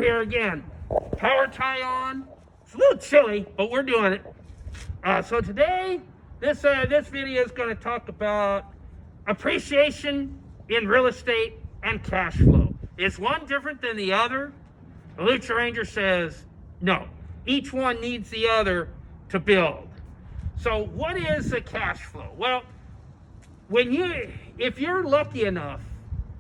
Here again, power tie on. It's a little chilly, but we're doing it. So today, this video is going to talk about appreciation in real estate and cash flow. Is one different than the other? The Lucha Ranger says no. Each one needs the other to build. So what is the cash flow? Well, if you're lucky enough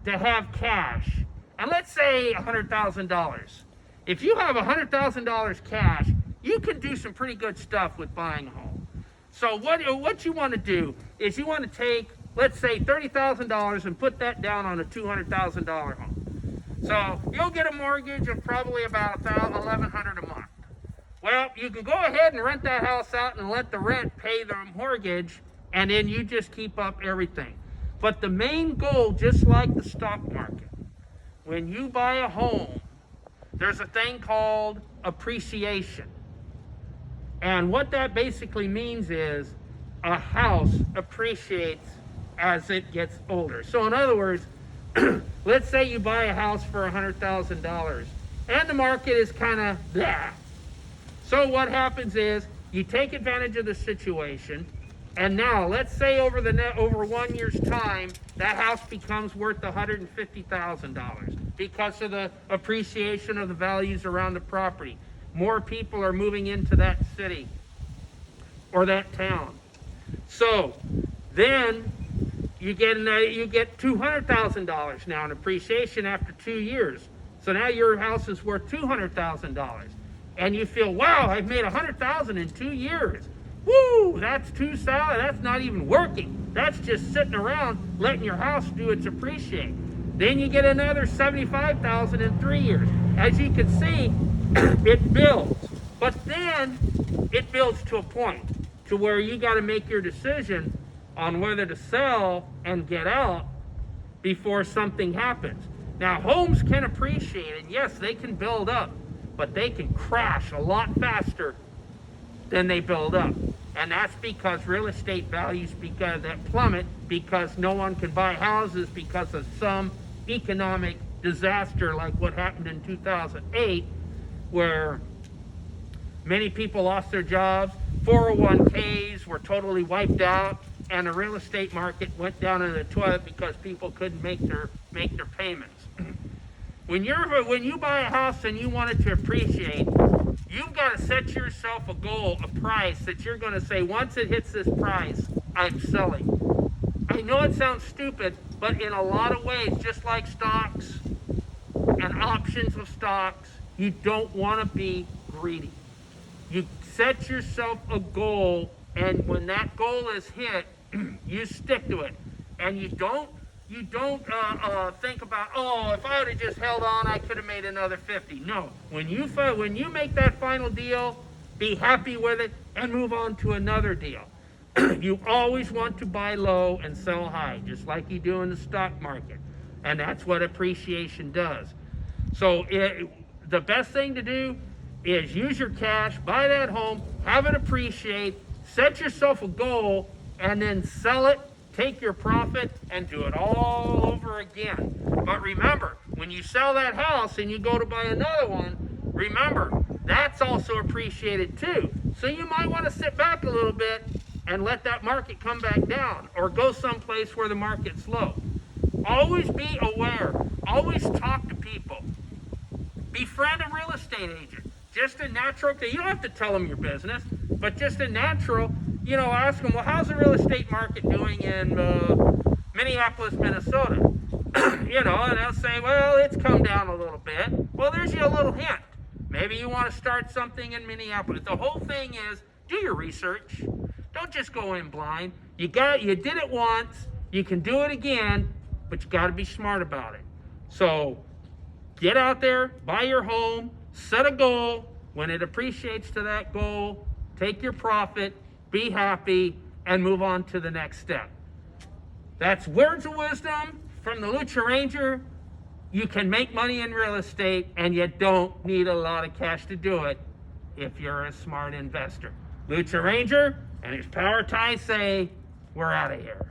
to have cash, and let's say $100,000. If you have $100,000 cash, you can do some pretty good stuff with buying a home. So what you want to do is you want to take, let's say, $30,000 and put that down on a $200,000 home. So you'll get a mortgage of probably about $1,100 a month. Well, you can go ahead and rent that house out and let the rent pay the mortgage, and then you just keep up everything. But the main goal, just like the stock market, when you buy a home, there's a thing called appreciation. And what that basically means is a house appreciates as it gets older. So in other words, let's say you buy a house for $100,000 and the market is kind of that. So what happens is you take advantage of the situation, and now let's say over 1 year's time, that house becomes worth $150,000 because of the appreciation of the values around the property. More people are moving into that city or that town. So then you get $200,000 now in appreciation after 2 years. So now your house is worth $200,000, and you feel, wow, I've made $100,000 in 2 years. Woo, that's too solid. That's not even working. That's just sitting around letting your house do its appreciate. Then you get another $75,000 in 3 years. As you can see, it builds. But then it builds to a point to where you got to make your decision on whether to sell and get out before something happens. Now, homes can appreciate, and yes, they can build up, but they can crash a lot faster than they build up. And that's because real estate values that plummet because no one can buy houses because of some economic disaster like what happened in 2008, where many people lost their jobs, 401ks were totally wiped out, and the real estate market went down in the toilet because people couldn't make their payments. When you buy a house and you want it to appreciate, you've got to set yourself a goal, a price that you're going to say, once it hits this price, I'm selling. I know it sounds stupid, but in a lot of ways, just like stocks and options of stocks, you don't want to be greedy. You set yourself a goal, and when that goal is hit, you stick to it. And you don't think about, oh, if I would have just held on, I could have made another 50. No, when you make that final deal, be happy with it and move on to another deal. You always want to buy low and sell high, just like you do in the stock market. And that's what appreciation does. So the best thing to do is use your cash, buy that home, have it appreciate, set yourself a goal, and then sell it. Take your profit and do it all over again. But remember, when you sell that house and you go to buy another one, remember, that's also appreciated too. So you might want to sit back a little bit and let that market come back down, or go someplace where the market's low. Always be aware. Always talk to people. Befriend a real estate agent. Just a natural thing. You don't have to tell them your business, but just a natural, ask them, well, how's the real estate market doing in Minneapolis, Minnesota? And they'll say, well, it's come down a little bit. Well, there's a little hint. Maybe you want to start something in Minneapolis. The whole thing is, do your research. Don't just go in blind. You did it once, you can do it again, but you got to be smart about it. So get out there, buy your home, set a goal. When it appreciates to that goal, take your profit, be happy, and move on to the next step. That's words of wisdom from the Lucha Ranger. You can make money in real estate, and you don't need a lot of cash to do it if you're a smart investor. Lucha Ranger and his power tie say, we're out of here.